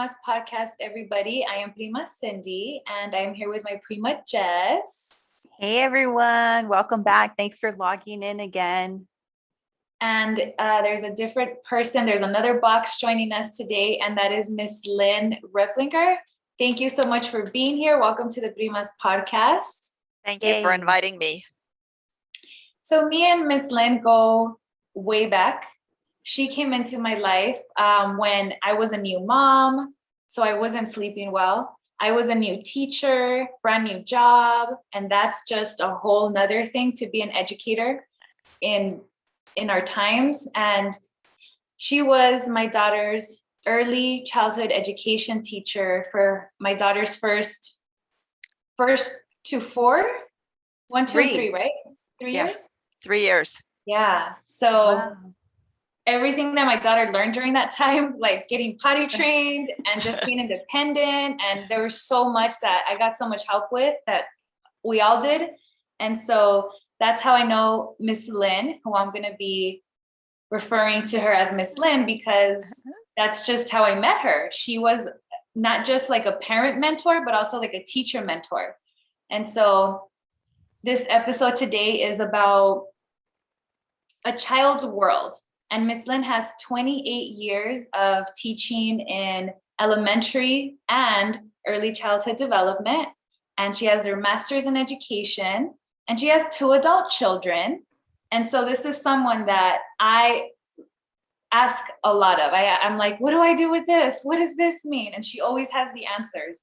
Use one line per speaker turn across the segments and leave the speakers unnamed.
Prima's podcast, everybody. I am Prima Cindy, and I'm here with my Prima Jess.
Hey, everyone. Welcome back. Thanks for logging in again.
And there's a different person. There's another box joining us today, and that is Miss Lynn Replinger. Thank you so much for being here. Welcome to the Prima's podcast.
Thank you for inviting me.
So me and Miss Lynn go way back. She came into my life when I was a new mom, so I wasn't sleeping well. I was a new teacher, brand new job, and that's just a whole nother thing to be an educator in our times. And she was my daughter's early childhood education teacher for my daughter's first to four, 1, 2, and 3, right? 3 years?
3 years.
Yeah. So everything that my daughter learned during that time, like getting potty trained and just being independent. And there was so much that I got so much help with that we all did. And so that's how I know Miss Lynn, who I'm going to be referring to her as Miss Lynn, because that's just how I met her. She was not just like a parent mentor, but also like a teacher mentor. And so this episode today is about a child's world. And Miss Lynn has 28 years of teaching in elementary and early childhood development. And she has her master's in education, and she has 2 adult children. And so this is someone that I ask a lot of. I'm like, what do I do with this? What does this mean? And she always has the answers.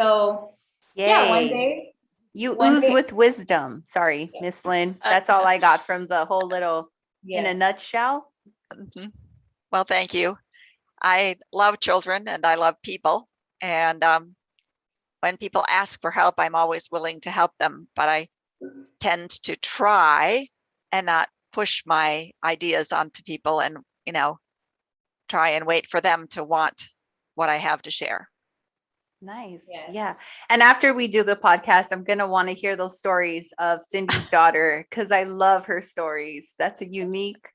So one day.
You ooze with wisdom. Sorry, Miss Lynn. That's all I got from the whole little in a nutshell.
Mm-hmm. Well, thank you. I love children and I love people. And when people ask for help, I'm always willing to help them. But I tend to try and not push my ideas onto people and, try and wait for them to want what I have to share.
Nice. Yeah. And after we do the podcast, I'm going to want to hear those stories of Cindy's daughter, because I love her stories. That's a unique,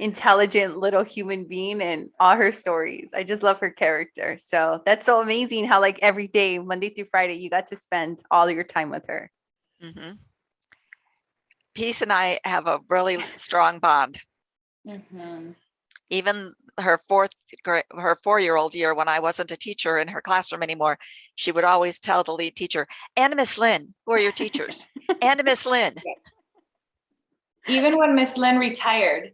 intelligent little human being, and all her stories. I just love her character. So that's so amazing how like every day, Monday through Friday, you got to spend all of your time with her.
Mm-hmm. Peace and I have a really strong bond.
Mm-hmm.
Even her 4-year-old year, when I wasn't a teacher in her classroom anymore, she would always tell the lead teacher, and Miss Lynn, who are your teachers? And Miss Lynn.
Even when Miss Lynn retired,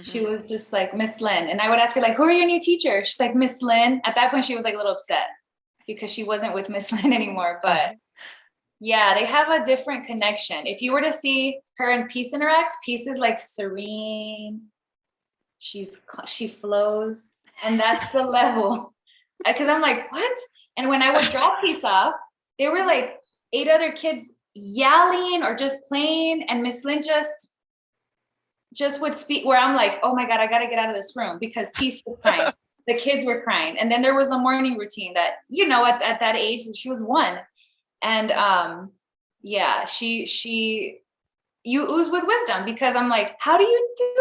she was just like, Miss Lynn. And I would ask her, like, who are your new teachers? She's like, Miss Lynn. At that point, she was like a little upset because she wasn't with Miss Lynn anymore. But yeah, they have a different connection. If you were to see her and Peace interact, Peace is like serene. She flows, and that's the level. Because I'm like, what? And when I would drop Peace off, there were like 8 other kids yelling or just playing, and Miss Lynn just would speak, where I'm like, oh my God, I got to get out of this room, because Peace was crying. The kids were crying. And then there was the morning routine that, at that age, she was 1. And you ooze with wisdom, because I'm like, how do you do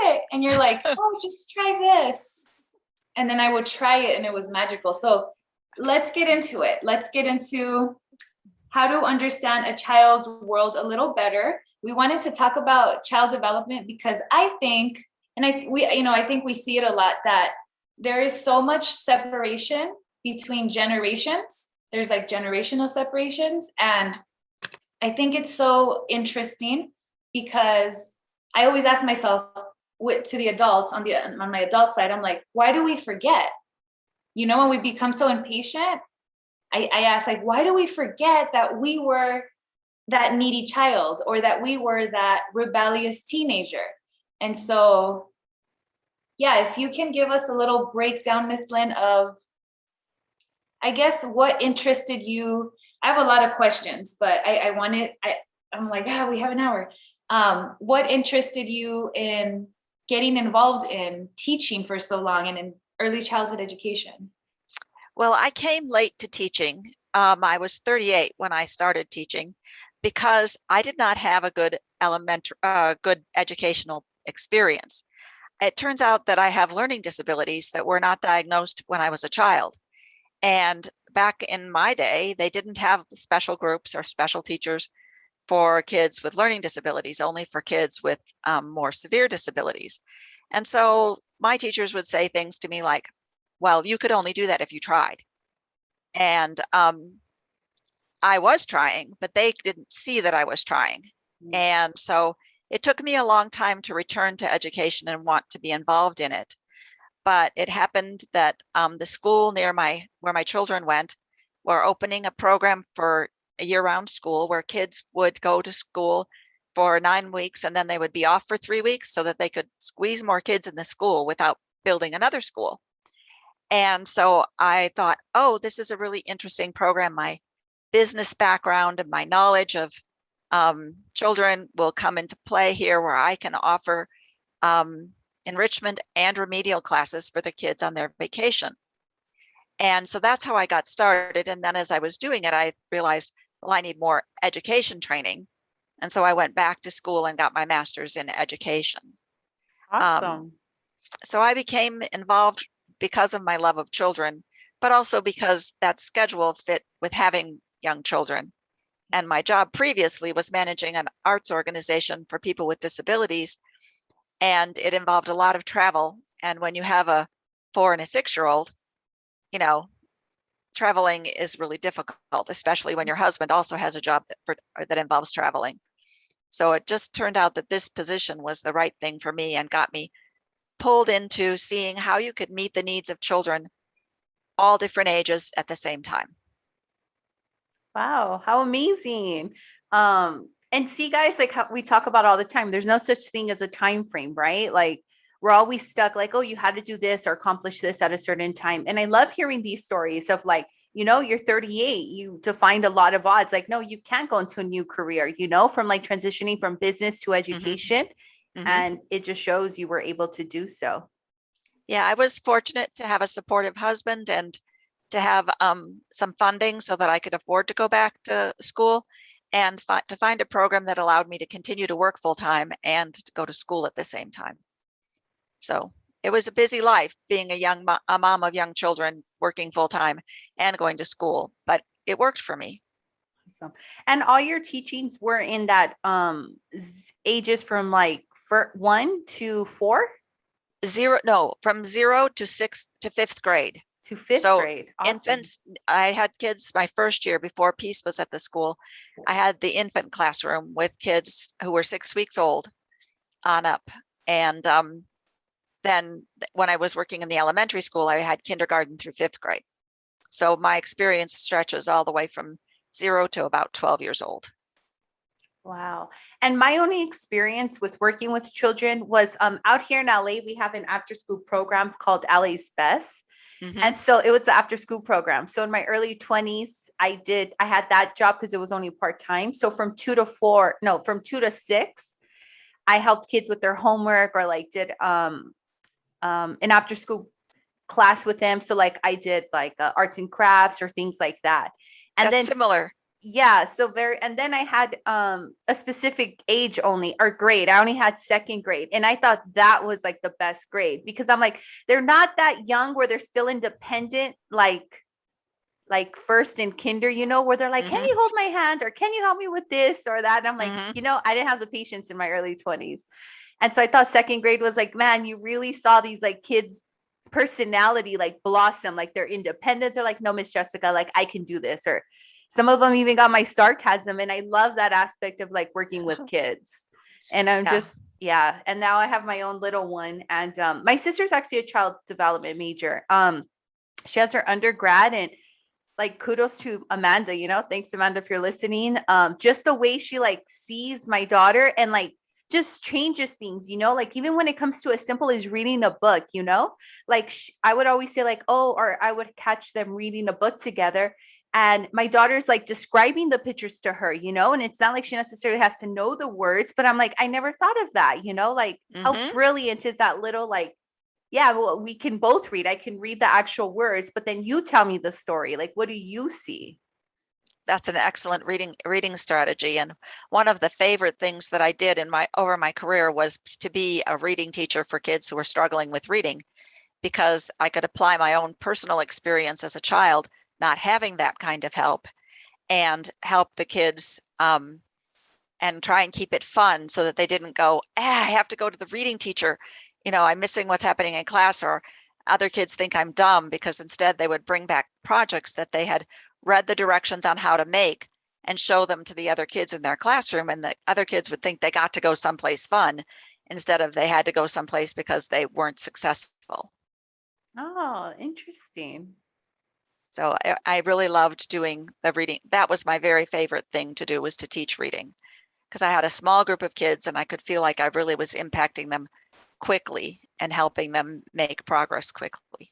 it? And you're like, oh, just try this. And then I would try it, and it was magical. So let's get into it. Let's get into how to understand a child's world a little better. We wanted to talk about child development because I think we see it a lot, that there is so much separation between generations. There's like generational separations. And I think it's so interesting, because I always ask myself to the adults on my adult side, I'm like, why do we forget? When we become so impatient, I ask, like, why do we forget that we were that needy child, or that we were that rebellious teenager? And so, if you can give us a little breakdown, Miss Lynn, of, I guess, what interested you. I have a lot of questions, but I'm like, we have an hour. What interested you in getting involved in teaching for so long and in early childhood education?
Well, I came late to teaching. I was 38 when I started teaching, because I did not have a good good educational experience. it turns out that I have learning disabilities that were not diagnosed when I was a child. And back in my day, they didn't have special groups or special teachers for kids with learning disabilities, only for kids with more severe disabilities. And so my teachers would say things to me like, well, you could only do that if you tried. And I was trying, but they didn't see that I was trying. And so it took me a long time to return to education and want to be involved in it. But it happened that the school near where my children went were opening a program for a year-round school where kids would go to school for 9 weeks and then they would be off for 3 weeks so that they could squeeze more kids in the school without building another school. And so I thought, oh, this is a really interesting program. My business background and my knowledge of children will come into play here, where I can offer enrichment and remedial classes for the kids on their vacation. And so that's how I got started. And then as I was doing it, I realized, well, I need more education training. And so I went back to school and got my master's in education.
Awesome.
So I became involved because of my love of children, but also because that schedule fit with having young children. And my job previously was managing an arts organization for people with disabilities. And it involved a lot of travel. And when you have a 4 and a 6-year-old, you know, traveling is really difficult, especially when your husband also has a job that involves traveling. So it just turned out that this position was the right thing for me and got me pulled into seeing how you could meet the needs of children, all different ages at the same time.
Wow, how amazing. And see, guys, like how we talk about all the time, there's no such thing as a time frame, right? Like we're always stuck like, oh, you had to do this or accomplish this at a certain time. And I love hearing these stories of like, you know, you're 38, you defined a lot of odds. Like, no, you can't go into a new career, you know, from like transitioning from business to education. Mm-hmm. And it just shows you were able to do so.
Yeah, I was fortunate to have a supportive husband and to have some funding so that I could afford to go back to school and to find a program that allowed me to continue to work full time and to go to school at the same time. So it was a busy life being a mom of young children, working full time and going to school, but it worked for me.
Awesome. And all your teachings were in that ages from like 1 to 4?
From 0 to 6th to 5th grade.
To 5th grade.
Awesome. Infants, I had kids my first year before Peace was at the school. I had the infant classroom with kids who were 6 weeks old on up. And then when I was working in the elementary school, I had kindergarten through 5th grade. So my experience stretches all the way from 0 to about 12 years old.
Wow. And my only experience with working with children was out here in LA, we have an after school program called LA's Best. Mm-hmm. And so it was the after school program. So in my early 20s, I had that job because it was only part-time. So from 2 to 6, I helped kids with their homework or like did an after school class with them. So like I did like arts and crafts or things like that. And
That's similar.
Yeah. So and then I had a specific age only or grade. I only had 2nd grade. And I thought that was like the best grade because I'm like, they're not that young where they're still independent, like 1st and kinder, you know, where they're like, mm-hmm. Can you hold my hand or can you help me with this or that? And I'm like, mm-hmm. You know, I didn't have the patience in my early 20s. And so I thought 2nd grade was like, man, you really saw these like kids personality, like blossom, like they're independent. They're like, no, Miss Jessica, like I can do this. Or some of them even got my sarcasm. And I love that aspect of like working with kids. And I'm and now I have my own little one. And my sister's actually a child development major. She has her undergrad and like kudos to Amanda, you know, thanks Amanda if you're listening. Just the way she like sees my daughter and like just changes things, you know, like even when it comes to as simple as reading a book, you know, like I would always say like, oh, or I would catch them reading a book together. And my daughter's like describing the pictures to her, you know, and it's not like she necessarily has to know the words, but I'm like, I never thought of that, you know, like mm-hmm. How brilliant is that little, like, yeah, well, we can both read. I can read the actual words, but then you tell me the story. Like, what do you see?
that's an excellent reading strategy. And one of the favorite things that I did over my career was to be a reading teacher for kids who were struggling with reading, because I could apply my own personal experience as a child, not having that kind of help, and help the kids and try and keep it fun so that they didn't go, I have to go to the reading teacher. I'm missing what's happening in class, or other kids think I'm dumb, because instead they would bring back projects that they had read the directions on how to make and show them to the other kids in their classroom. And the other kids would think they got to go someplace fun instead of they had to go someplace because they weren't successful.
Oh, interesting.
So I really loved doing the reading. That was my very favorite thing to do, was to teach reading, because I had a small group of kids and I could feel like I really was impacting them quickly and helping them make progress quickly.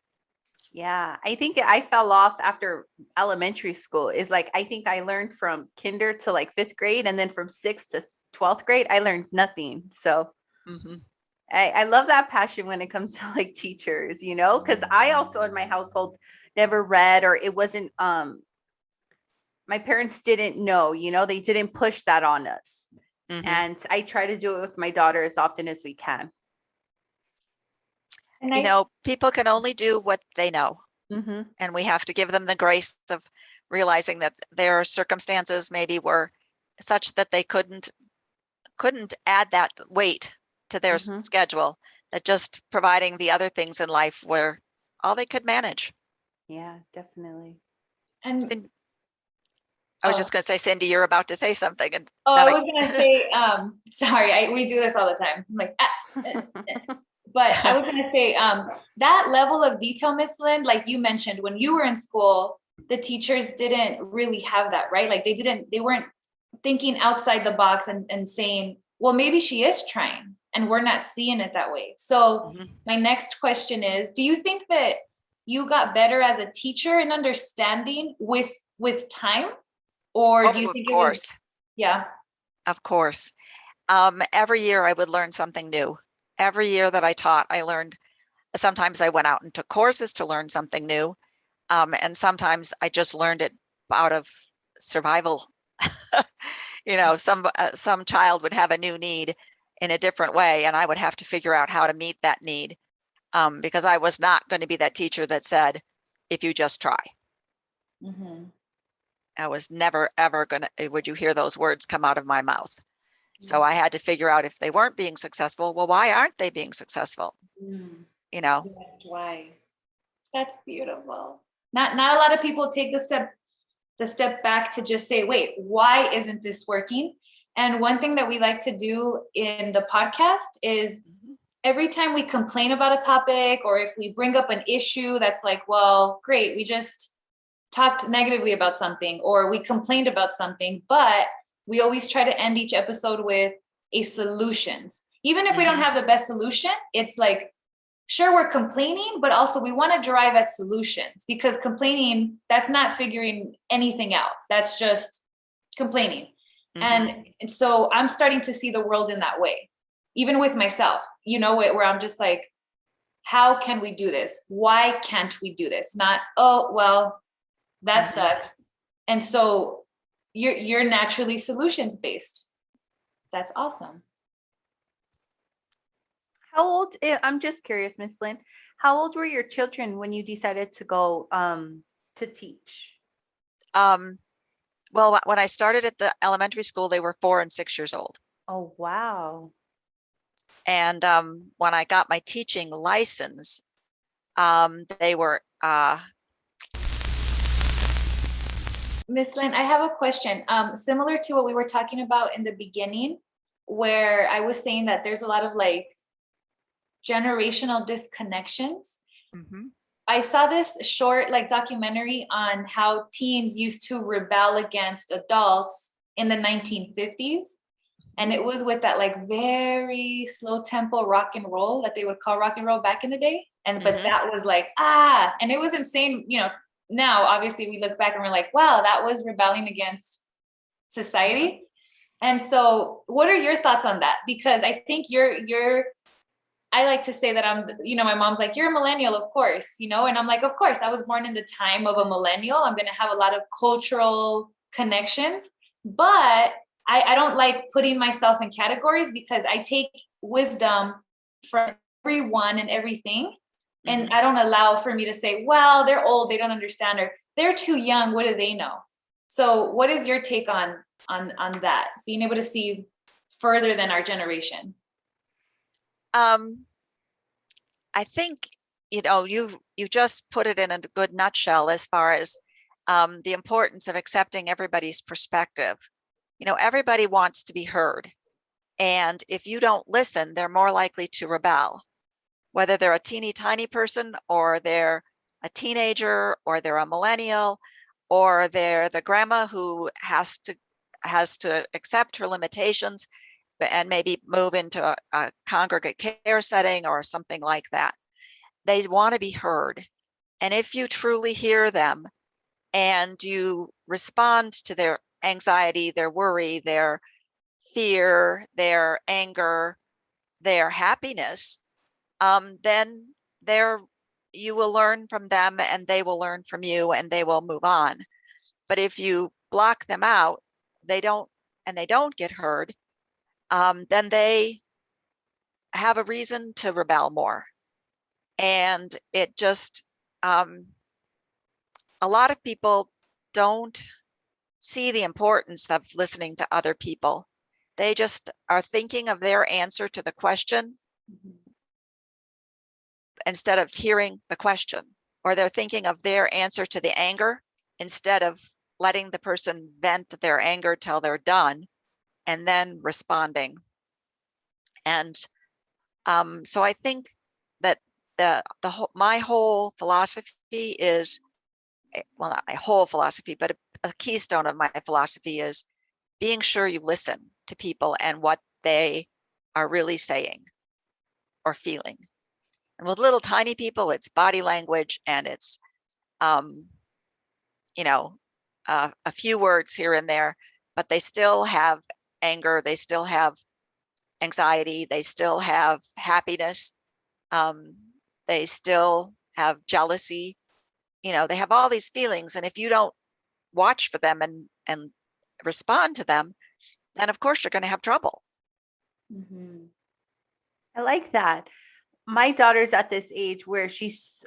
Yeah, I think I fell off after elementary school. Is like, I think I learned from kinder to like 5th grade, and then from 6th to 12th grade, I learned nothing. So I love that passion when it comes to like teachers, because I also in my household never read, or it wasn't, my parents didn't know, they didn't push that on us. And I try to do it with my daughter as often as we can.
And people can only do what they know. And we have to give them the grace of realizing that their circumstances maybe were such that they couldn't add that weight to their schedule, that just providing the other things in life were all they could manage.
Yeah, definitely.
And I was just going to say, Cindy, you're about to say something. And
I was going to say, sorry, we do this all the time. I'm like, but I was going to say, that level of detail, Miss Lynn, like you mentioned, when you were in school, the teachers didn't really have that, right? Like they weren't thinking outside the box and saying, well, maybe she is trying and we're not seeing it that way. So my next question is, do you think that you got better as a teacher in understanding with time? Or do you think
of course.
Yeah.
Of course. Every year I would learn something new. Every year that I taught, I learned. Sometimes I went out and took courses to learn something new. And sometimes I just learned it out of survival. Some child would have a new need in a different way, and I would have to figure out how to meet that need, because I was not going to be that teacher that said, if you just try. I was never, ever would you hear those words come out of my mouth? So I had to figure out, if they weren't being successful, well, why aren't they being successful?
That's why. That's beautiful. Not a lot of people take the step back to just say, wait, why isn't this working? And one thing that we like to do in the podcast is every time we complain about a topic, or if we bring up an issue that's like, well, great, we just talked negatively about something, or we complained about something, but we always try to end each episode with a solutions. Even if we don't have the best solution, it's like, sure, we're complaining, but also we want to derive at solutions, because complaining, that's not figuring anything out. That's just complaining. And so I'm starting to see the world in that way, even with myself, where I'm just like, how can we do this? Why can't we do this? Not, oh, well, that sucks. And so you're naturally solutions based. That's awesome.
How old, I'm just curious, Miss Lynn, how old were your children when you decided to go to teach?
Well, when I started at the elementary school, they were 4 and 6 years old.
Oh, wow.
And when I got my teaching license, they were...
Miss Lynn, I have a question. Similar to what we were talking about in the beginning, where I was saying that there's a lot of like generational disconnections. I saw this short like documentary on how teens used to rebel against adults in the 1950s. And it was with that like very slow tempo rock and roll that they would call rock and roll back in the day. And but that was like, and it was insane, now obviously we look back and we're like, wow, that was rebelling against society. And so what are your thoughts on that? Because I think I like to say that I'm, my mom's like, you're a millennial, of course, and I'm like, of course, I was born in the time of a millennial. I'm going to have a lot of cultural connections, but I don't like putting myself in categories because I take wisdom from everyone and everything. And I don't allow for me to say, well, they're old, they don't understand, or they're too young, what do they know? So what is your take on that? Being able to see further than our generation?
I think, you just put it in a good nutshell as far as the importance of accepting everybody's perspective. Everybody wants to be heard. And if you don't listen, they're more likely to rebel, whether they're a teeny tiny person or they're a teenager or they're a millennial or they're the grandma who has to accept her limitations and maybe move into a congregate care setting or something like that. They want to be heard. And if you truly hear them and you respond to their anxiety, their worry, their fear, their anger, their happiness, then you will learn from them and they will learn from you and they will move on. But if you block them out, they don't get heard, then they have a reason to rebel more. And it just, a lot of people don't see the importance of listening to other people. They just are thinking of their answer to the question instead of hearing the question, or they're thinking of their answer to the anger instead of letting the person vent their anger till they're done and then responding. And so I think that my whole philosophy is, well, not my whole philosophy, but a keystone of my philosophy is being sure you listen to people and what they are really saying or feeling. And with little tiny people, it's body language and it's, a few words here and there, but they still have anger, they still have anxiety, they still have happiness, they still have jealousy. They have all these feelings, and if you don't watch for them and respond to them, then of course you're going to have trouble.
I like that. My daughter's at this age where she's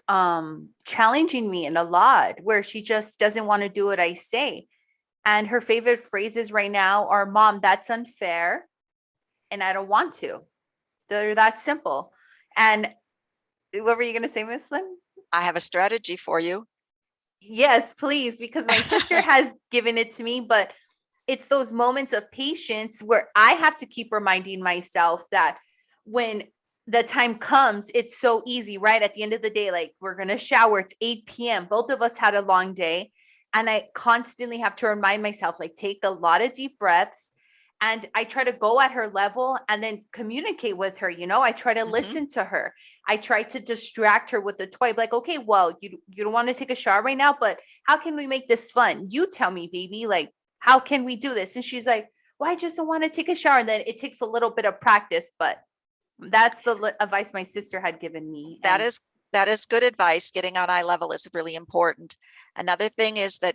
challenging me in a lot, where she just doesn't want to do what I say. And her favorite phrases right now are, Mom, that's unfair. And I don't want to. They're that simple. And what were you going to say, Miss Lynn?
I have a strategy for you.
Yes, please, because my sister has given it to me, but it's those moments of patience where I have to keep reminding myself that when the time comes, it's so easy, right? At the end of the day, like, we're going to shower. It's 8 p.m. Both of us had a long day. And I constantly have to remind myself, like, take a lot of deep breaths. And I try to go at her level and then communicate with her. I try to listen to her. I try to distract her with the toy. Like, okay, well, you don't want to take a shower right now, but how can we make this fun? You tell me, baby, like, how can we do this? And she's like, well, I just don't want to take a shower. And then it takes a little bit of practice, but that's the advice my sister had given me.
That is good advice. Getting on eye level is really important. Another thing is that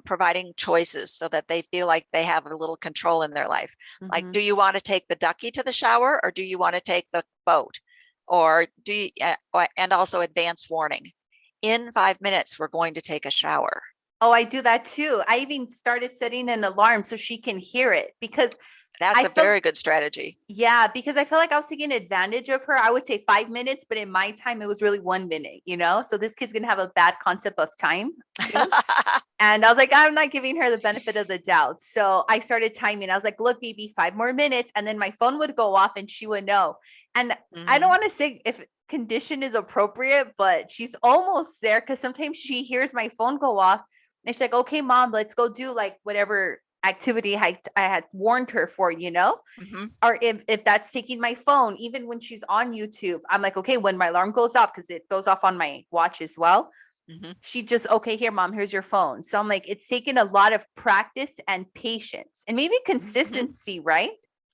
providing choices so that they feel like they have a little control in their life. Like, do you want to take the ducky to the shower, or do you want to take the boat? Or do you, and also advance warning. In 5 minutes, we're going to take a shower.
Oh, I do that too. I even started setting an alarm so she can hear it, because
that's a very good strategy.
Yeah, because I feel like I was taking advantage of her. I would say 5 minutes, but in my time, it was really 1 minute, So this kid's going to have a bad concept of time soon. And I was like, I'm not giving her the benefit of the doubt. So I started timing. I was like, look, baby, 5 more minutes. And then my phone would go off and she would know. And I don't want to say if condition is appropriate, but she's almost there, because sometimes she hears my phone go off and she's like, okay, Mom, let's go do like whatever activity I had warned her for, or if that's taking my phone, even when she's on YouTube, I'm like, okay, when my alarm goes off, because it goes off on my watch as well. She just, okay, here, Mom, here's your phone. So I'm like, it's taken a lot of practice and patience and maybe consistency, right?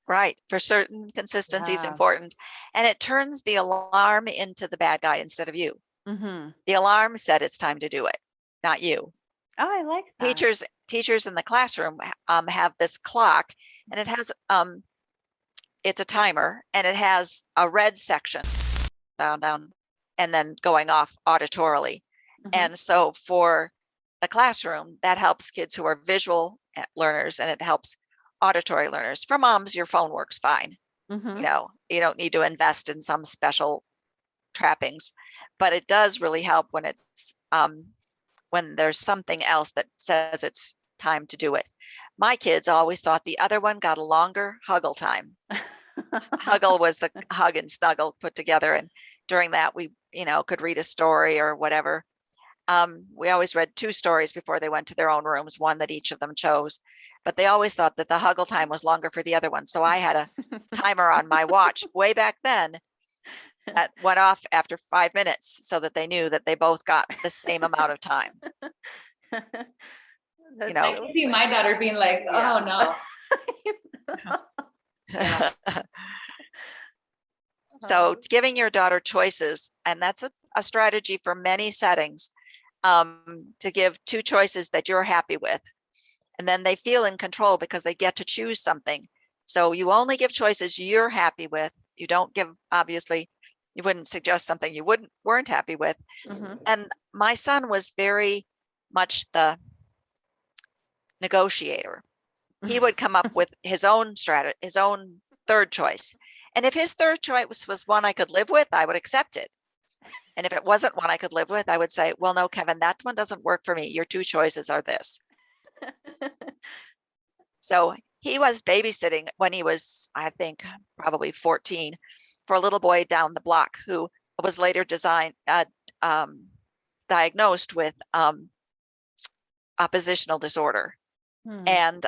Right. For certain, consistency is important. And it turns the alarm into the bad guy instead of you. The alarm said it's time to do it, not you.
Oh, I like that.
teachers in the classroom have this clock, and it has it's a timer, and it has a red section down, and then going off auditorily. And so for the classroom, that helps kids who are visual learners, and it helps auditory learners. For moms, your phone works fine. You don't need to invest in some special trappings, but it does really help when it's when there's something else that says it's time to do it. My kids always thought the other one got a longer huggle time. Huggle was the hug and snuggle put together, and during that we could read a story or whatever. We always read 2 stories before they went to their own rooms, one that each of them chose, but they always thought that the huggle time was longer for the other one. So I had a timer on my watch way back then that went off after 5 minutes so that they knew that they both got the same amount of time.
I can see my daughter being like, oh no.
So giving your daughter choices, and that's a strategy for many settings, to give 2 choices that you're happy with. And then they feel in control because they get to choose something. So you only give choices you're happy with. You don't give, obviously, you wouldn't suggest something you weren't happy with. And my son was very much the negotiator. He would come up with his own strategy, his own third choice. And if his third choice was one I could live with, I would accept it. And if it wasn't one I could live with, I would say, well, no, Kevin, that one doesn't work for me. Your 2 choices are this. So he was babysitting when he was, I think, probably 14 for a little boy down the block who was later diagnosed with oppositional disorder. And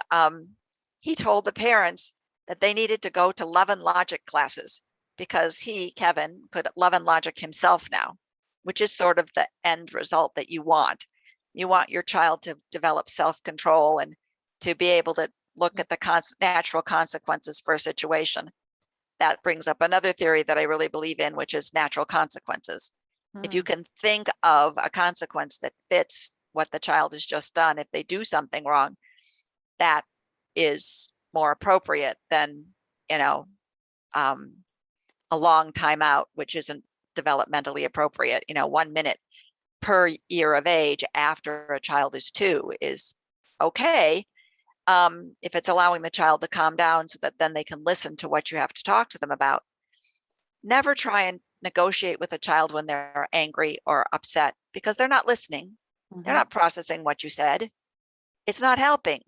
he told the parents that they needed to go to love and logic classes because he, Kevin, could love and logic himself now, which is sort of the end result that you want. You want your child to develop self-control and to be able to look at the natural consequences for a situation. That brings up another theory that I really believe in, which is natural consequences. If you can think of a consequence that fits what the child has just done, if they do something wrong, that is more appropriate than, a long time out, which isn't developmentally appropriate. 1 minute per year of age after a child is 2 is okay. If it's allowing the child to calm down so that then they can listen to what you have to talk to them about. Never try and negotiate with a child when they're angry or upset because they're not listening. They're not processing what you said. It's not helping.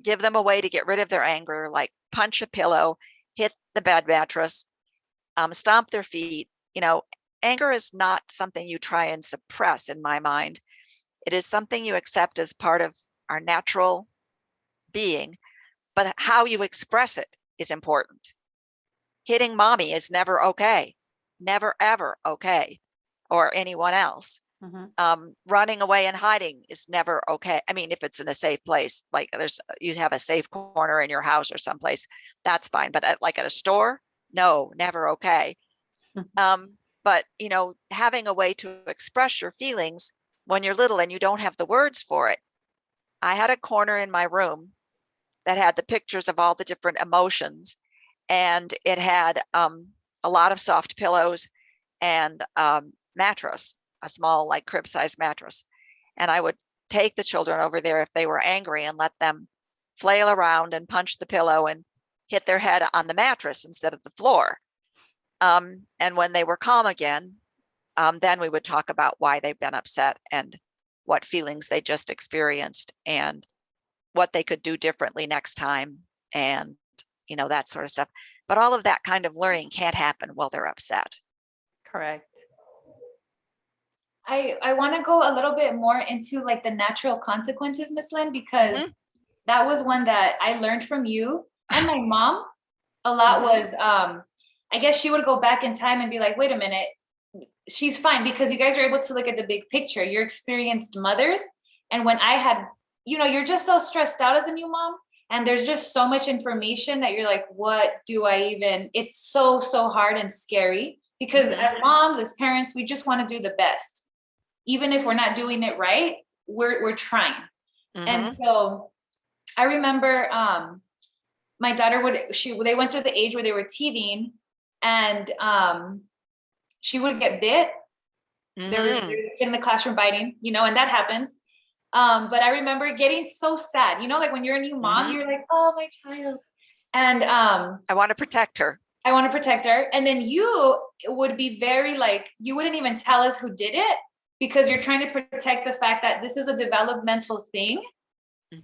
Give them a way to get rid of their anger, like punch a pillow, hit the bed mattress, stomp their feet. Anger is not something you try and suppress in my mind. It is something you accept as part of our natural being, but how you express it is important. Hitting mommy is never okay, never ever okay, or anyone else. Running away and hiding is never okay. I mean, if it's in a safe place, like you have a safe corner in your house or someplace, that's fine. But at a store, no, never okay. But having a way to express your feelings when you're little and you don't have the words for it. I had a corner in my room that had the pictures of all the different emotions, and it had a lot of soft pillows and mattress, a small crib-sized mattress. And I would take the children over there if they were angry and let them flail around and punch the pillow and hit their head on the mattress instead of the floor. And when they were calm again, then we would talk about why they've been upset and what feelings they just experienced and what they could do differently next time and, that sort of stuff. But all of that kind of learning can't happen while they're upset.
Correct.
I want to go a little bit more into the natural consequences, Miss Lynn, because that was one that I learned from you and my mom a lot. Was I guess she would go back in time and be like, wait a minute, she's fine, because you guys are able to look at the big picture. You're experienced mothers. And when I had, you're just so stressed out as a new mom, and there's just so much information that you're like, what do I even, it's so hard and scary, because as moms, as parents, we just want to do the best. Even if we're not doing it right, we're trying. And so I remember my daughter they went through the age where they were teething, and she would get bit. They were in the classroom biting, and that happens. But I remember getting so sad, like when you're a new mom, you're like, oh, my child. And
I want to protect her.
And then you would be very like, you wouldn't even tell us who did it, because you're trying to protect the fact that this is a developmental thing.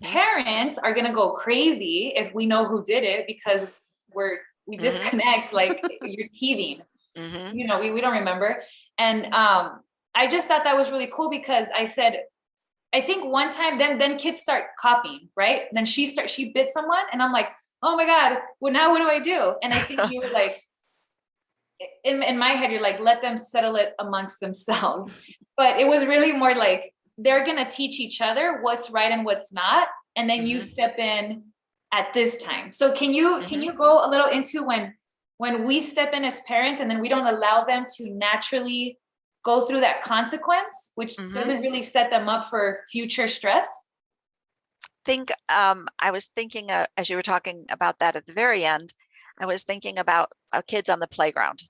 Parents are going to go crazy if we know who did it, because we disconnect, like you're teething, we don't remember. And I just thought that was really cool, because I said, I think one time, then kids start copying, right? Then she bit someone, and I'm like, oh my God, well, now what do I do? And I think you were like, in my head, you're like, let them settle it amongst themselves. But it was really more like, they're going to teach each other what's right and what's not. And then you step in at this time. So can you go a little into when we step in as parents, and then we don't allow them to naturally go through that consequence, which doesn't really set them up for future stress?
I was thinking, as you were talking about that at the very end, I was thinking about kids on the playground,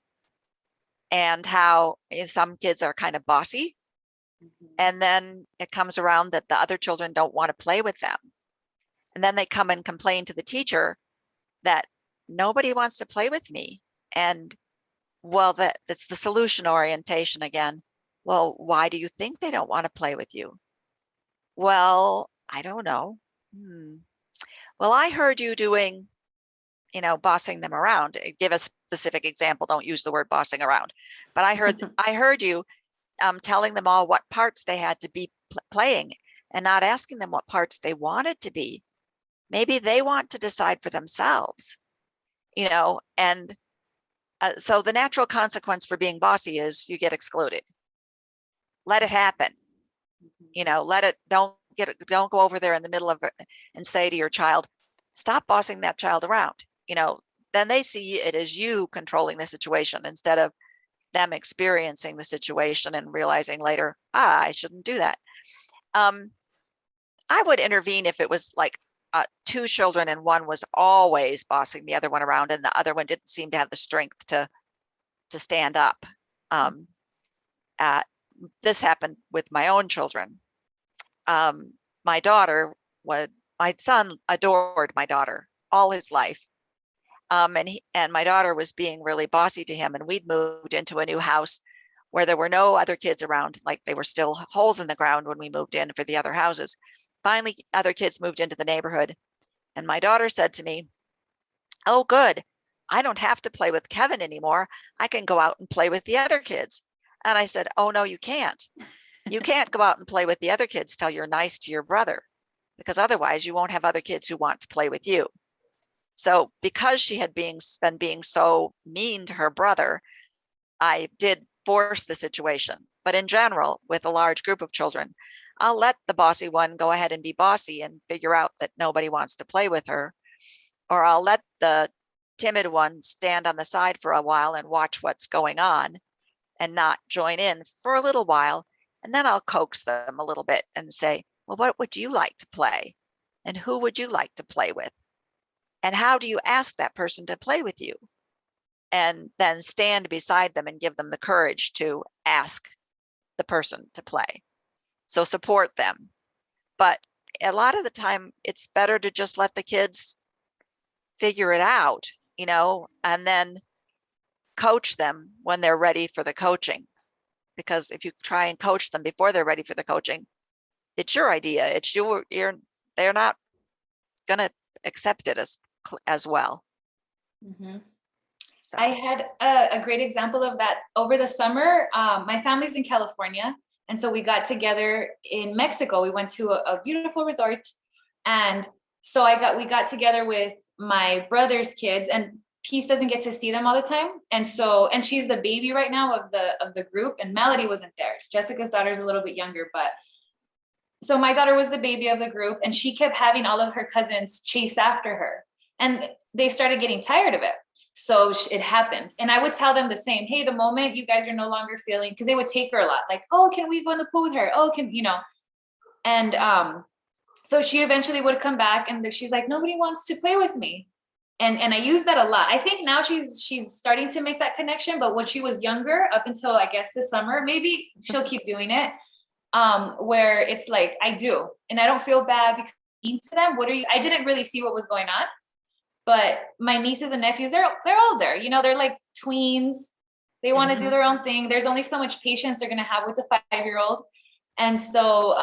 and how some kids are kind of bossy. And then it comes around that the other children don't want to play with them. And then they come and complain to the teacher that nobody wants to play with me. And well, that's the solution orientation again. Well, why do you think they don't want to play with you? Well, I don't know. Well, I heard you doing, bossing them around. Give a specific example. Don't use the word bossing around. But I heard you telling them all what parts they had to be playing, and not asking them what parts they wanted to be. Maybe they want to decide for themselves, and so the natural consequence for being bossy is you get excluded. Let it happen. Don't go over there in the middle of it and say to your child, stop bossing that child around. Then they see it as you controlling the situation, instead of them experiencing the situation and realizing later, I shouldn't do that. I would intervene if it was like two children and one was always bossing the other one around, and the other one didn't seem to have the strength to stand up. This happened with my own children. My son adored my daughter all his life. And my daughter was being really bossy to him, and we'd moved into a new house where there were no other kids around. Like, they were still holes in the ground when we moved in for the other houses. Finally, other kids moved into the neighborhood, and my daughter said to me, oh, good, I don't have to play with Kevin anymore. I can go out and play with the other kids. And I said, oh, no, you can't. You can't go out and play with the other kids till you're nice to your brother, because otherwise you won't have other kids who want to play with you. So because she had been being so mean to her brother, I did force the situation. But in general, with a large group of children, I'll let the bossy one go ahead and be bossy and figure out that nobody wants to play with her. Or I'll let the timid one stand on the side for a while and watch what's going on and not join in for a little while. And then I'll coax them a little bit and say, well, what would you like to play? And who would you like to play with? And how do you ask that person to play with you? And then stand beside them and give them the courage to ask the person to play. So support them. But a lot of the time, it's better to just let the kids figure it out, and then coach them when they're ready for the coaching. Because if you try and coach them before they're ready for the coaching, it's your idea. It's they're not going to accept it as well. So.
I had a great example of that over the summer. My family's in California, and so we got together in Mexico. We went to a beautiful resort, and so we got together with my brother's kids, and Peace doesn't get to see them all the time, and she's the baby right now of the group, and Melody wasn't there. Jessica's daughter's a little bit younger, but so my daughter was the baby of the group, and she kept having all of her cousins chase after her, and they started getting tired of it. So it happened. And I would tell them the same, hey, the moment you guys are no longer feeling, because they would take her a lot, like, oh, can we go in the pool with her? Oh, and So she eventually would come back and she's like, nobody wants to play with me. And I use that a lot. I think now she's starting to make that connection, but when she was younger, up until I guess this summer, maybe she'll keep doing it. Where it's like, I do, and I don't feel bad because I'm mean to them. I didn't really see what was going on, but my nieces and nephews, they're older, you know, they're like tweens. They want to do their own thing. There's only so much patience they're going to have with a 5-year-old. And so,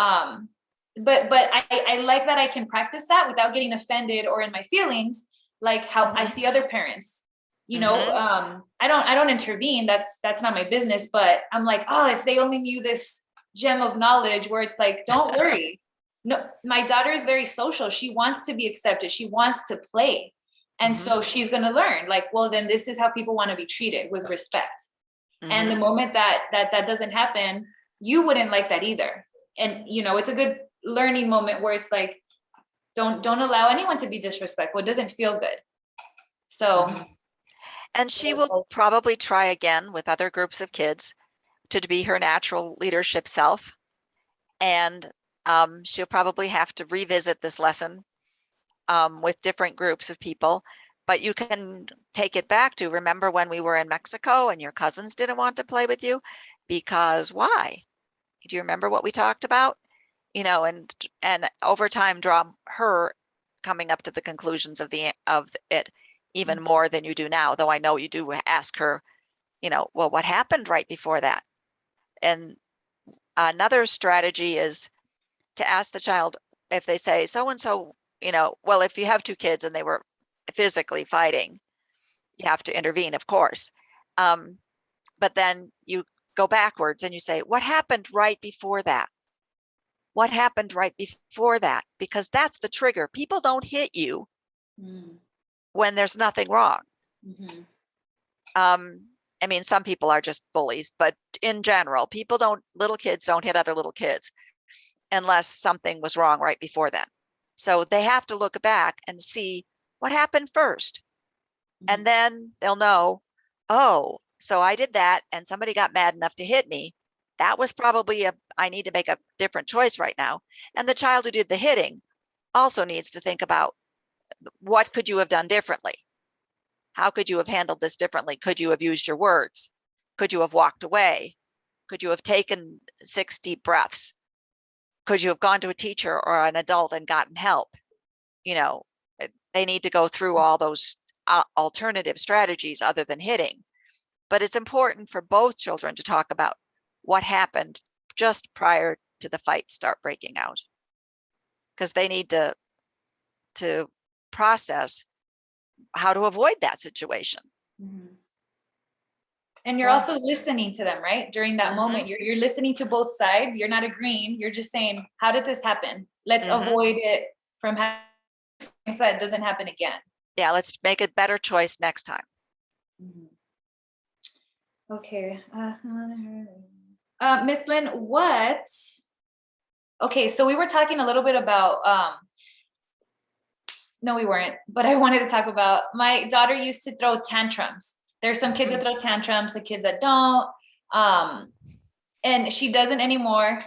but I like that I can practice that without getting offended or in my feelings, like how I see other parents, you know, I don't intervene. That's not my business, but I'm like, oh, if they only knew this gem of knowledge where it's like, don't worry. No, my daughter is very social. She wants to be accepted. She wants to play. And so she's going to learn like, well, then this is how people want to be treated, with respect. And the moment that doesn't happen, you wouldn't like that either. And, you know, it's a good learning moment where it's like, don't allow anyone to be disrespectful. It doesn't feel good. So.
And she will probably try again with other groups of kids to be her natural leadership self. And she'll probably have to revisit this lesson with different groups of people. But you can take it back to, remember when we were in Mexico and your cousins didn't want to play with you? Because why? Do you remember what we talked about? You know, and over time draw her coming up to the conclusions of it even more than you do now, though I know you do ask her, you know, well, what happened right before that? And another strategy is to ask the child, if they say so-and-so, you know, well, if you have two kids and they were physically fighting, you have to intervene, of course. But then you go backwards and you say, what happened right before that? What happened right before that? Because that's the trigger. People don't hit you when there's nothing wrong. I mean, some people are just bullies, but in general, little kids don't hit other little kids unless something was wrong right before then. So they have to look back and see what happened first. And then they'll know, oh, so I did that and somebody got mad enough to hit me. That was probably I need to make a different choice right now. And the child who did the hitting also needs to think about, what could you have done differently? How could you have handled this differently? Could you have used your words? Could you have walked away? Could you have taken 6 deep breaths? Could you have gone to a teacher or an adult and gotten help? You know, they need to go through all those alternative strategies other than hitting. But it's important for both children to talk about what happened just prior to the fight start breaking out, because they need to process how to avoid that situation.
And you're also listening to them, right? During that moment, you're listening to both sides. You're not agreeing. You're just saying, how did this happen? Let's avoid it from happening so it doesn't happen again.
Yeah, let's make a better choice next time.
Okay. Miss Lynn, okay, so we were talking a little bit about, no, we weren't, but I wanted to talk about, my daughter used to throw tantrums. There's some kids that throw tantrums, some kids that don't. And she doesn't anymore,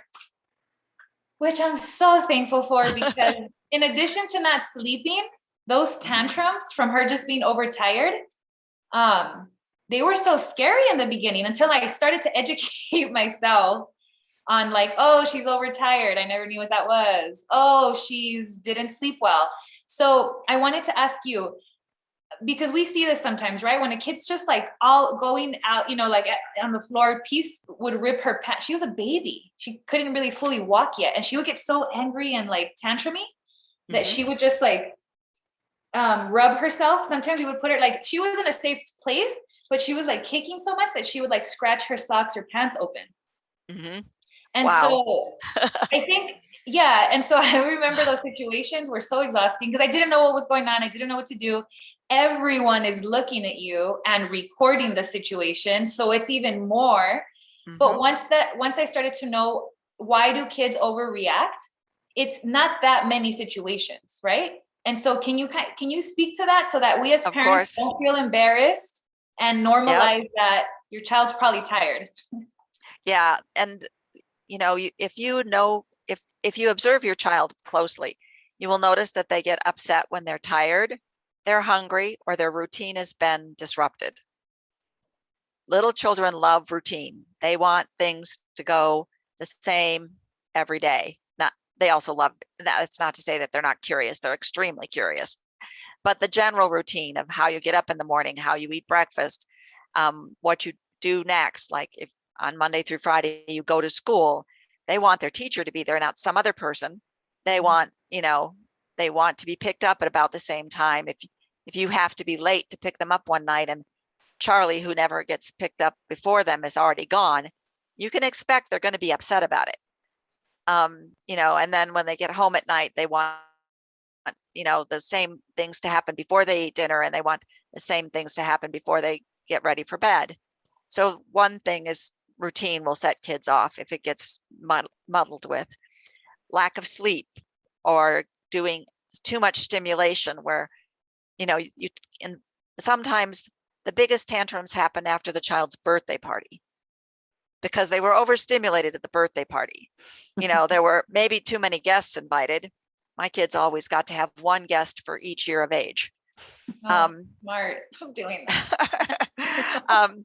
which I'm so thankful for, because in addition to not sleeping, those tantrums from her just being overtired, they were so scary in the beginning until I started to educate myself on like, oh, she's overtired. I never knew what that was. Oh, she's didn't sleep well. So I wanted to ask you, because we see this sometimes, right? When a kid's just like all going out, you know, like on the floor, Peace would rip her pants. She was a baby. She couldn't really fully walk yet. And she would get so angry and like tantrumy that she would just like rub herself. Sometimes we would put her, like, she was in a safe place, but she was like kicking so much that she would like scratch her socks or pants open. And so I think, yeah. And so I remember those situations were so exhausting because I didn't know what was going on. I didn't know what to do. Everyone is looking at you and recording the situation. So it's even more. But once I started to know, why do kids overreact? It's not that many situations, right? And so can you speak to that so that we as parents don't feel embarrassed and normalize that your child's probably tired?
Yeah. And, you know, if you observe your child closely, You will notice that they get upset when they're tired, they're hungry, or their routine has been disrupted. Little children love routine. They want things to go the same every day. They also love that. It's not to say that they're not curious. They're extremely curious. But the general routine of how you get up in the morning, how you eat breakfast, what you do next, like if on Monday through Friday you go to school, they want their teacher to be there, not some other person. They want, they want to be picked up at about the same time. If you have to be late to pick them up one night and Charlie, who never gets picked up before them, is already gone, you can expect they're going to be upset about it. And then when they get home at night, they want, the same things to happen before they eat dinner, and they want the same things to happen before they get ready for bed. So one thing is routine will set kids off if it gets muddled with lack of sleep or doing too much stimulation where, and sometimes the biggest tantrums happen after the child's birthday party because they were overstimulated at the birthday party. There were maybe too many guests invited. My kids always got to have one guest for each year of age.
Smart. I'm doing that.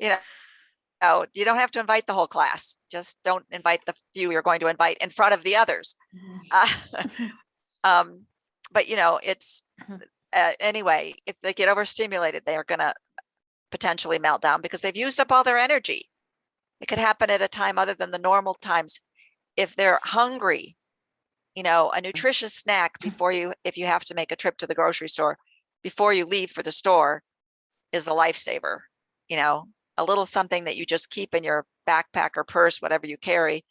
You don't have to invite the whole class. Just don't invite the few you're going to invite in front of the others. But it's anyway, if they get overstimulated, they are going to potentially melt down because they've used up all their energy. It could happen at a time other than the normal times. If they're hungry, a nutritious snack if you have to make a trip to the grocery store before you leave for the store is a lifesaver. A little something that you just keep in your backpack or purse, whatever you carry,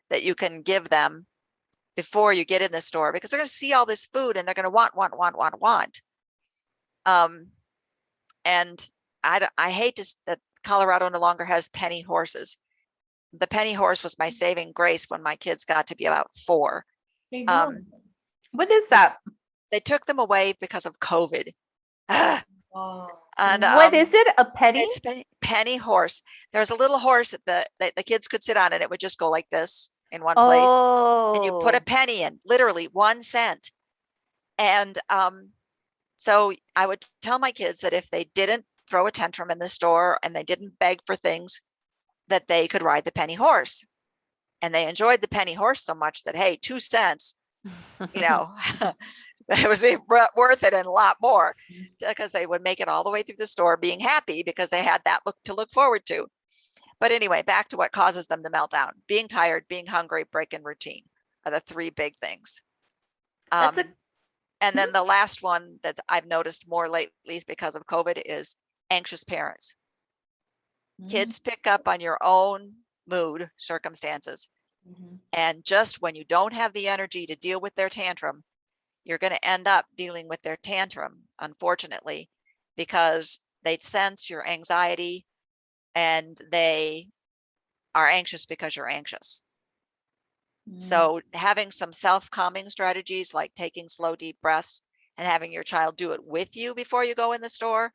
that you can give them before you get in the store, because they're going to see all this food and they're going to want. And I hate that Colorado no longer has penny horses. The penny horse was my saving grace when my kids got to be about 4.
What is that?
They took them away because of COVID.
And what is it? A penny?
It's penny horse. There's a little horse that the kids could sit on, and it would just go like this in one place. And you put a penny in, literally 1 cent. And so I would tell my kids that if they didn't throw a tantrum in the store and they didn't beg for things, that they could ride the penny horse. And they enjoyed the penny horse so much that, hey, 2 cents, it was worth it and a lot more, because they would make it all the way through the store being happy because they had that to look forward to. But anyway, back to what causes them to melt down. Being tired, being hungry, breaking routine are the 3 big things. And then the last one that I've noticed more lately because of COVID is anxious parents. Kids pick up on your own mood circumstances. And just when you don't have the energy to deal with their tantrum, you're going to end up dealing with their tantrum, unfortunately, because they sense your anxiety and they are anxious because you're anxious. So having some self-calming strategies like taking slow, deep breaths and having your child do it with you before you go in the store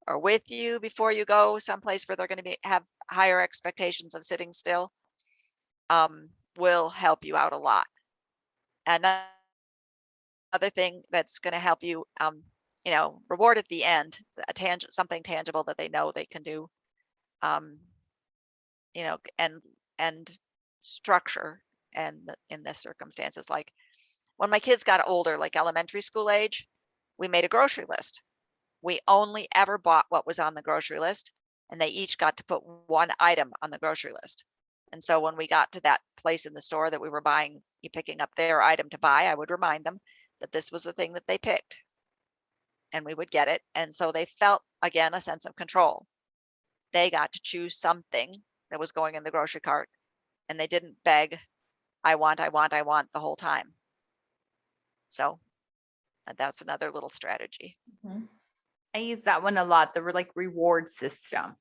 or with you before you go someplace where they're going to have higher expectations of sitting still will help you out a lot. Another thing that's going to help you, reward at the end, something tangible that they know they can do, and structure. And in the circumstances, like when my kids got older, like elementary school age, we made a grocery list. We only ever bought what was on the grocery list, and they each got to put 1 item on the grocery list. And so when we got to that place in the store that we were picking up their item to buy, I would remind them that this was the thing that they picked, and we would get it. And so they felt, again, a sense of control. They got to choose something that was going in the grocery cart, and they didn't beg, I want the whole time. So that's another little strategy.
I use that one a lot, the reward system.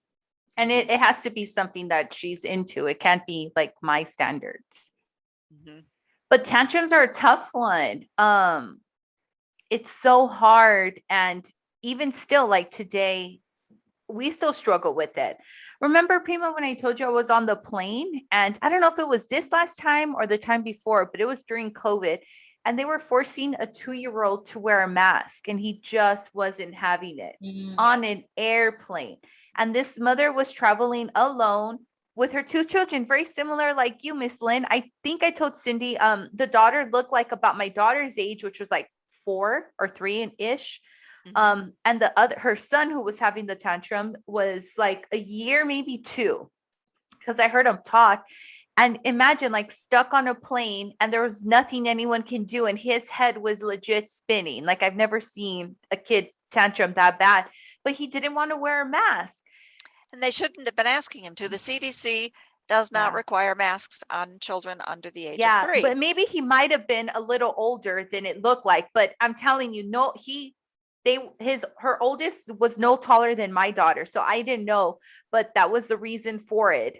And it has to be something that she's into. It can't be like my standards. But tantrums are a tough one. It's so hard. And even still, like today, we still struggle with it. Remember, Prima, when I told you I was on the plane, and I don't know if it was this last time or the time before, but it was during COVID, and they were forcing a 2-year-old to wear a mask, and he just wasn't having it on an airplane. And this mother was traveling alone with her 2 children, very similar like you, Miss Lynn. I think I told Cindy, the daughter looked like about my daughter's age, which was like 4 or 3-ish. And her son, who was having the tantrum, was like a year, maybe 2, because I heard him talk. And imagine, like, stuck on a plane and there was nothing anyone can do, and his head was legit spinning. Like, I've never seen a kid tantrum that bad, but he didn't want to wear a mask.
And they shouldn't have been asking him to. The CDC does not require masks on children under the age of 3.
But maybe he might have been a little older than it looked like. But I'm telling you, no, her oldest was no taller than my daughter, so I didn't know, but that was the reason for it.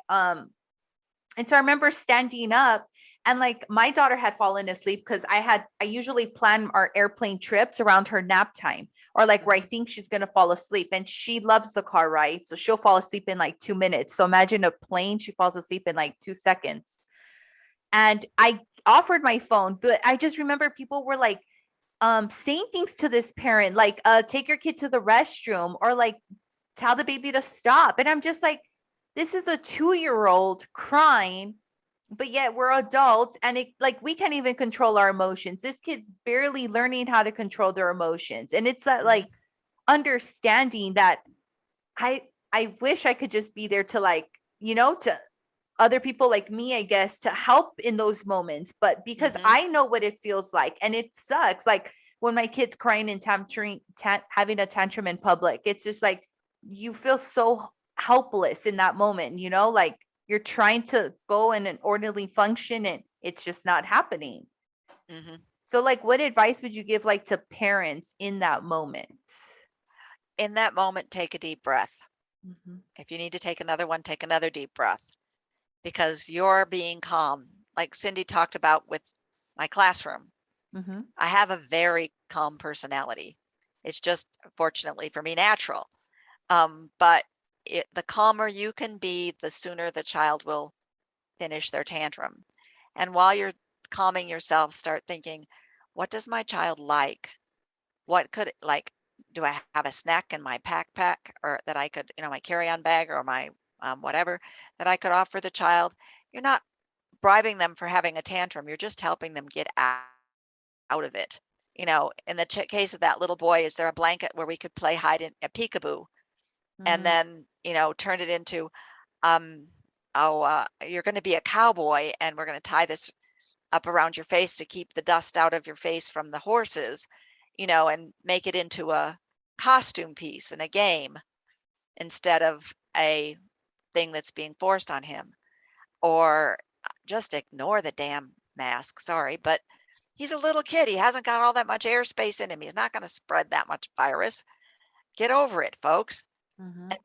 And so I remember standing up, and like my daughter had fallen asleep, because I usually plan our airplane trips around her nap time, or like where I think she's going to fall asleep, and she loves the car ride. So she'll fall asleep in like 2 minutes. So imagine a plane, she falls asleep in like 2 seconds. And I offered my phone, but I just remember people were like, saying things to this parent, like, take your kid to the restroom, or like tell the baby to stop. And I'm just like, this is a 2-year-old crying, but yet we're adults, and it, like, we can't even control our emotions. This kid's barely learning how to control their emotions. And it's that like understanding that I wish I could just be there to, like, to other people like me, I guess, to help in those moments. But because I know what it feels like, and it sucks. Like when my kid's crying and having a tantrum in public, it's just like, you feel so helpless in that moment, like you're trying to go in an orderly function and it's just not happening. So like, what advice would you give like to parents in that moment?
In that moment, take a deep breath. If you need to take another one, take another deep breath, because you're being calm. Like Cindy talked about with my classroom. I have a very calm personality. It's just, fortunately for me, natural. But the calmer you can be, the sooner the child will finish their tantrum. And while you're calming yourself, start thinking, what does my child like? What could, like, do I have a snack in my backpack, or that I could, my carry-on bag, or my whatever, that I could offer the child? You're not bribing them for having a tantrum. You're just helping them get out of it. In the case of that little boy, is there a blanket where we could play hide in a peekaboo? And then, turn it into, you're going to be a cowboy, and we're going to tie this up around your face to keep the dust out of your face from the horses, and make it into a costume piece in a game instead of a thing that's being forced on him. Or just ignore the damn mask. Sorry, but he's a little kid. He hasn't got all that much airspace in him. He's not going to spread that much virus. Get over it, folks. And,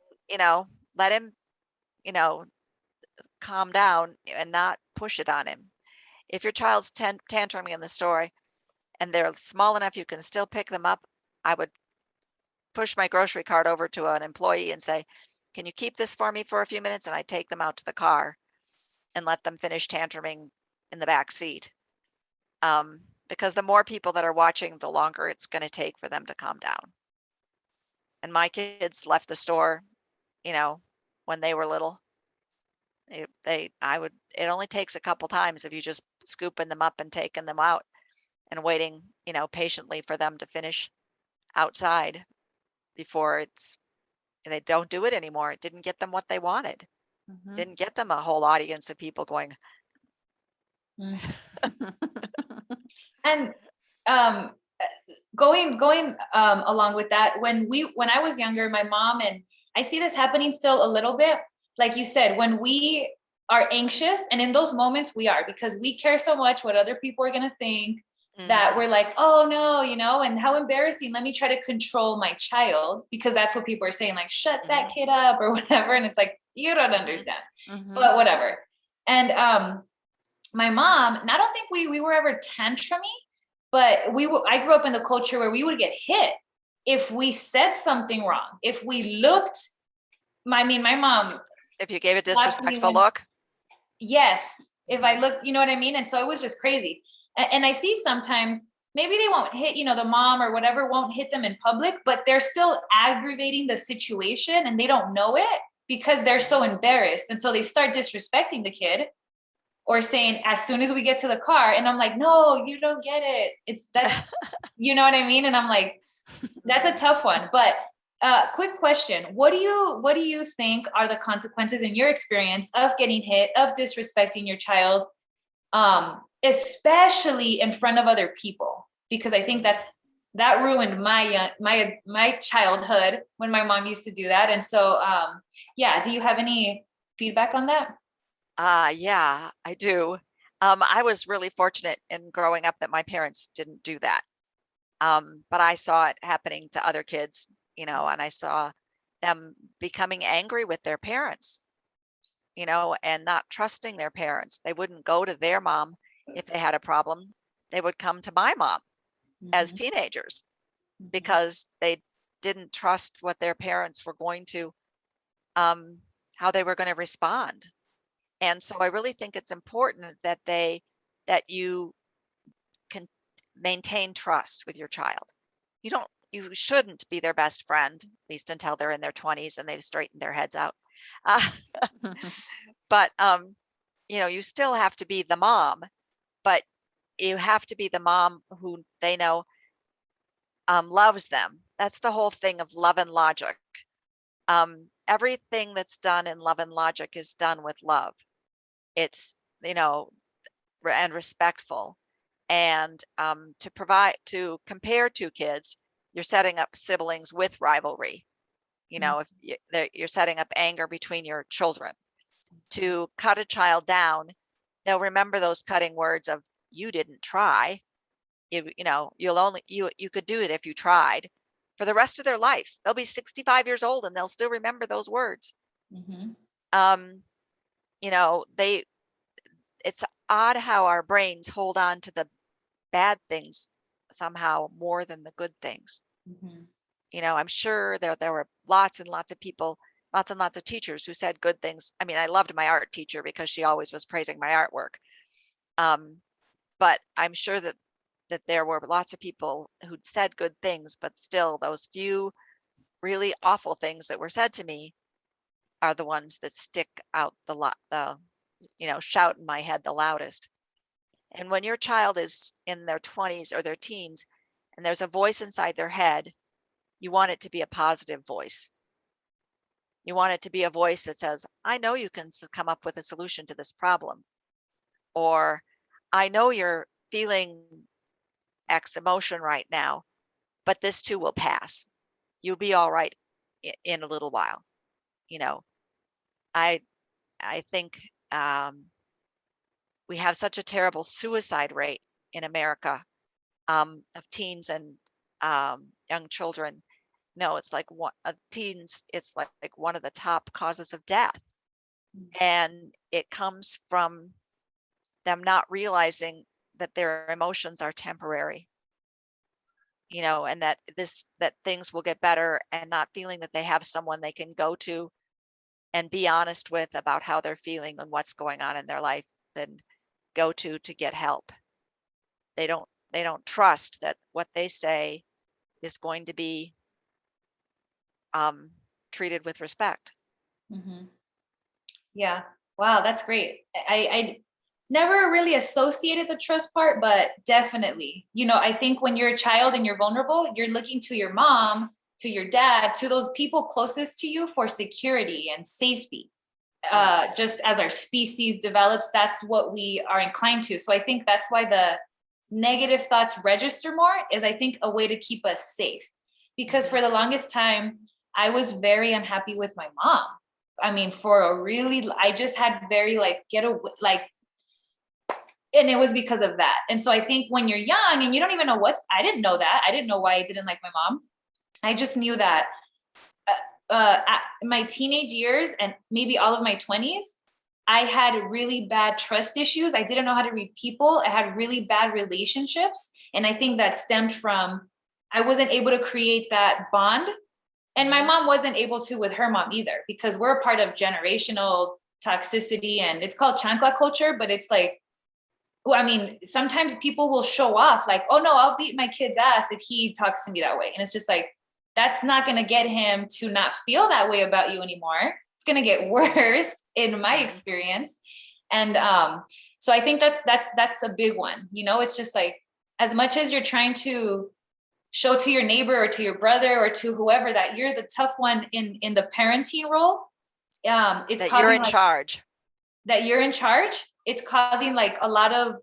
let him, calm down and not push it on him. If your child's tantruming in the store and they're small enough you can still pick them up, I would push my grocery cart over to an employee and say, can you keep this for me for a few minutes? And I take them out to the car and let them finish tantruming in the back seat. Because the more people that are watching, the longer it's going to take for them to calm down. And my kids left the store, when they were little. It only takes a couple times of you just scooping them up and taking them out and waiting, patiently for them to finish outside before they don't do it anymore. It didn't get them what they wanted. Didn't get them a whole audience of people going.
And going along with that, when I was younger, my mom, and I see this happening still a little bit, like you said, when we are anxious, and in those moments we are, because we care so much what other people are going to think, that we're like, oh no, and how embarrassing, let me try to control my child, because that's what people are saying, like, shut that kid up or whatever. And it's like, you don't understand, but whatever. And my mom, and I don't think we were ever tantrumy, but I grew up in the culture where we would get hit if we said something wrong. If we looked, my mom.
If you gave a disrespectful look?
Yes. If I looked, you know what I mean? And so it was just crazy. And I see sometimes maybe they won't hit, the mom or whatever won't hit them in public, but they're still aggravating the situation and they don't know it because they're so embarrassed. And so they start disrespecting the kid or saying, as soon as we get to the car, and I'm like, no, you don't get it. It's that, you know what I mean? And I'm like, that's a tough one. But quick question. What do you think are the consequences in your experience of getting hit, of disrespecting your child, especially in front of other people? Because I think that ruined my childhood when my mom used to do that. And so, do you have any feedback on that?
Yeah, I do. I was really fortunate in growing up that my parents didn't do that. But I saw it happening to other kids, and I saw them becoming angry with their parents, and not trusting their parents. They wouldn't go to their mom if they had a problem. They would come to my mom as teenagers because they didn't trust what their parents were going to, how they were going to respond. And so I really think it's important that you can maintain trust with your child. You shouldn't be their best friend, at least until they're in their 20s and they've straightened their heads out. But you still have to be the mom, but you have to be the mom who they know loves them. That's the whole thing of love and logic. Everything that's done in love and logic is done with love. It's, and respectful. And to compare two kids, you're setting up siblings with rivalry. If you're setting up anger between your children. To cut a child down, they'll remember those cutting words of, you didn't try. You could do it if you tried. For the rest of their life, they'll be 65 years old and they'll still remember those words. It's odd how our brains hold on to the bad things somehow more than the good things. I'm sure there were lots and lots of people, lots and lots of teachers who said good things. I mean, I loved my art teacher because she always was praising my artwork. But I'm sure that there were lots of people who said good things, but still those few really awful things that were said to me are the ones that stick out shout in my head the loudest. And when your child is in their 20s or their teens and there's a voice inside their head, you want it to be a positive voice. You want it to be a voice that says, I know you can come up with a solution to this problem. Or, I know you're feeling X emotion right now, but this too will pass. You'll be all right in a little while. I think we have such a terrible suicide rate in America of teens and young children. No, it's like teens. It's like one of the top causes of death, and it comes from them not realizing that their emotions are temporary. And that things will get better, and not feeling that they have someone they can go to and be honest with about how they're feeling and what's going on in their life, and go to get help. They don't trust that what they say is going to be treated with respect.
Yeah. Wow, that's great. I never really associated the trust part, but definitely, I think when you're a child and you're vulnerable, you're looking to your mom, to your dad, to those people closest to you for security and safety. Just as our species develops, that's what we are inclined to. So I think that's why the negative thoughts register more, is I think a way to keep us safe. Because for the longest time, I was very unhappy with my mom. I mean, I just had very and it was because of that. And so I think when you're young and you don't even know I didn't know that. I didn't know why I didn't like my mom. I just knew that at my teenage years and maybe all of my 20s, I had really bad trust issues. I didn't know how to read people. I had really bad relationships. And I think that stemmed from, I wasn't able to create that bond. And my mom wasn't able to with her mom either, because we're a part of generational toxicity, and it's called chancla culture, but it's like, well, I mean, sometimes people will show off like, oh no, I'll beat my kid's ass if he talks to me that way. And it's just like, that's not going to get him to not feel that way about you anymore. It's going to get worse in my experience. And so I think that's a big one. You know, it's just like, as much as you're trying to show to your neighbor or to your brother or to whoever that you're the tough one in the parenting role, it's
that
causing
you're in charge.
That you're in charge. It's causing like a lot of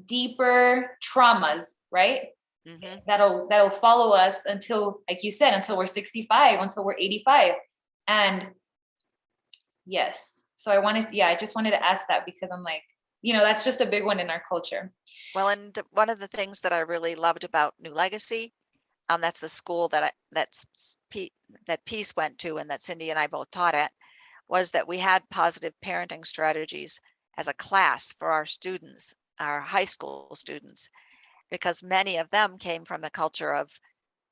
deeper traumas, right? Mm-hmm. That'll follow us until, like you said, until we're 65, until we're 85. And yes, so I just wanted to ask that because I'm like, you know, that's just a big one in our culture.
Well, and one of the things that I really loved about New Legacy, that's the school that Peace went to and that Cindy and I both taught at, was that we had positive parenting strategies as a class for our students, our high school students, because many of them came from the culture of,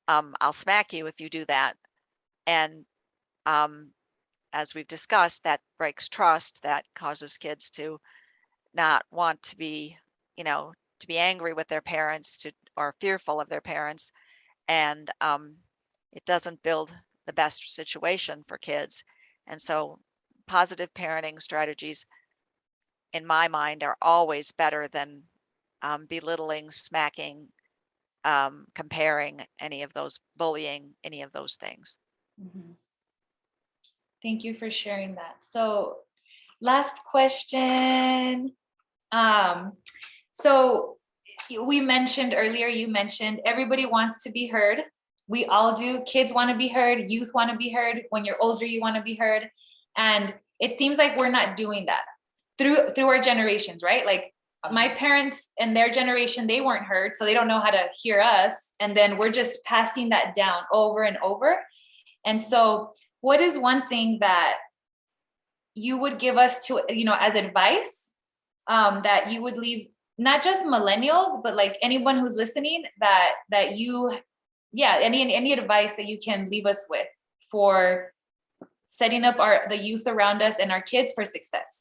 I'll smack you if you do that. And as we've discussed, that breaks trust, that causes kids to not want to be, you know, to be angry with their parents, or fearful of their parents. And it doesn't build the best situation for kids. And so positive parenting strategies, in my mind, are always better than belittling, smacking, comparing, any of those, bullying, any of those things.
Mm-hmm. Thank you for sharing that. So last question. So we mentioned earlier, you mentioned everybody wants to be heard. We all do. Kids want to be heard. Youth want to be heard. When you're older, you want to be heard. And it seems like we're not doing that through our generations, right? Like my parents and their generation, they weren't heard, so they don't know how to hear us. And then we're just passing that down over and over. And so what is one thing that you would give us to, you know, as advice, that you would leave not just millennials, but like anyone who's listening, that you, any advice that you can leave us with for setting up the youth around us and our kids for success?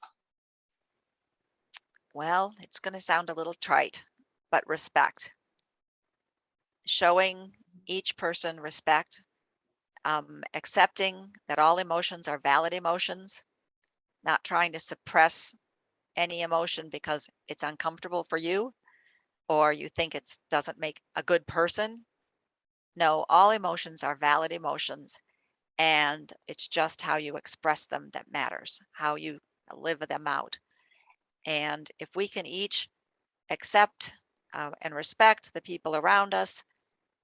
Well, it's going to sound a little trite, but respect. Showing each person respect, accepting that all emotions are valid emotions, not trying to suppress any emotion because it's uncomfortable for you or you think it doesn't make a good person. No, all emotions are valid emotions, and it's just how you express them that matters, how you live them out. And if we can each accept and respect the people around us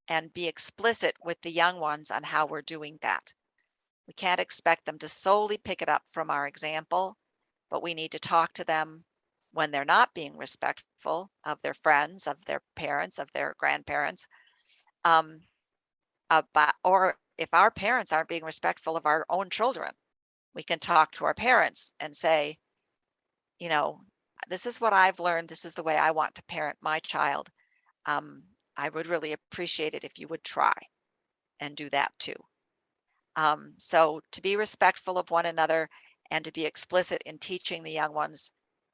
and be explicit with the young ones on how we're doing that. We can't expect them to solely pick it up from our example, but we need to talk to them when they're not being respectful of their friends, of their parents, of their grandparents. Or if our parents aren't being respectful of our own children, we can talk to our parents and say, you know, this is what I've learned. This is the way I want to parent my child. I would really appreciate it if you would try and do that too. So to be respectful of one another and to be explicit in teaching the young ones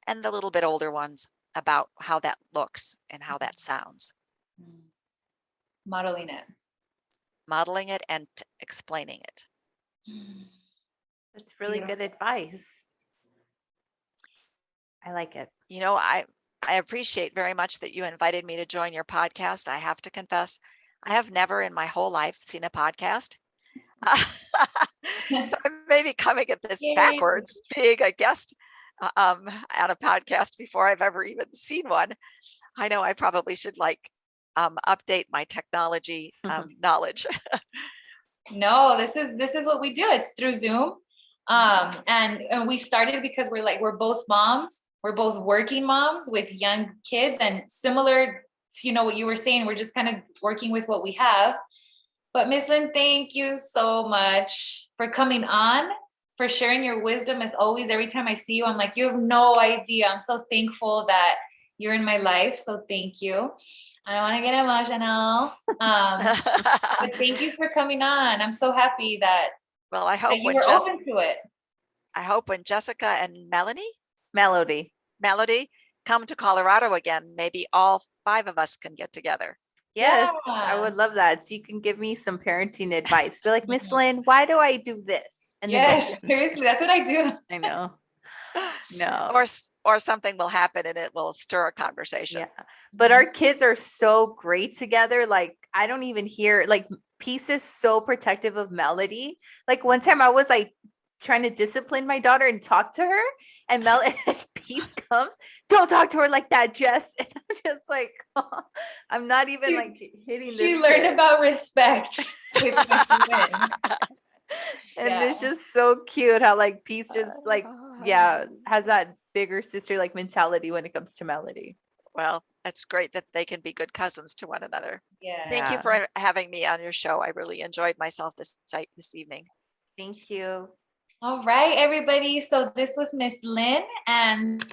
and the little bit older ones about how that looks and how that sounds.
Modeling it.
Modeling it and explaining it.
That's really good advice. I like it.
You know, I appreciate very much that you invited me to join your podcast. I have to confess, I have never in my whole life seen a podcast. So I may be coming at this backwards, being a guest on a podcast before I've ever even seen one. I know I probably should update my technology knowledge.
No, this is what we do. It's through Zoom. And we started because we're both moms. We're both working moms with young kids, and similar to, you know, what you were saying, we're just kind of working with what we have. But Miss Lynn, thank you so much for coming on, for sharing your wisdom. As always, every time I see you, I'm like, you have no idea. I'm so thankful that you're in my life. So thank you. I don't want to get emotional. But thank you for coming on. I'm so happy that,
well, I hope
that you were open to it.
I hope when Jessica and Melody come to Colorado again, maybe all 5 of us can get together.
Yes, I would love that. So you can give me some parenting advice. Be like, Miss Lynn, why do I do this?
And yes, seriously, that's what I do.
I know. No.
Or something will happen and it will stir a conversation.
Yeah. But our kids are so great together. Like, I don't even hear, like, Peace is so protective of Melody. Like, one time I was like trying to discipline my daughter and talk to her, and Peace comes, don't talk to her like that, Jess. And I'm just like, oh, I'm not even like hitting this.
She learned about respect with Lynn.
And it's just so cute how like Peace just like, has that bigger sister like mentality when it comes to Melody.
Well, that's great that they can be good cousins to one another.
Yeah.
Thank you for having me on your show. I really enjoyed myself this evening.
Thank you.
All right, everybody. So this was Miss Lynn, and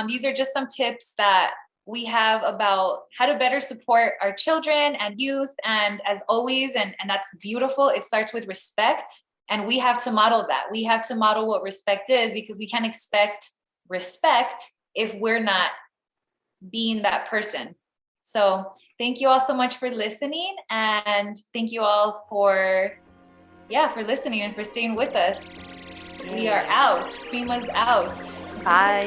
these are just some tips that we have about how to better support our children and youth. And as always, and that's beautiful, it starts with respect. And we have to model that. We have to model what respect is, because we can't expect respect if we're not being that person. So thank you all so much for listening. And thank you all for listening and for staying with us. We are out. Prima's out.
Bye.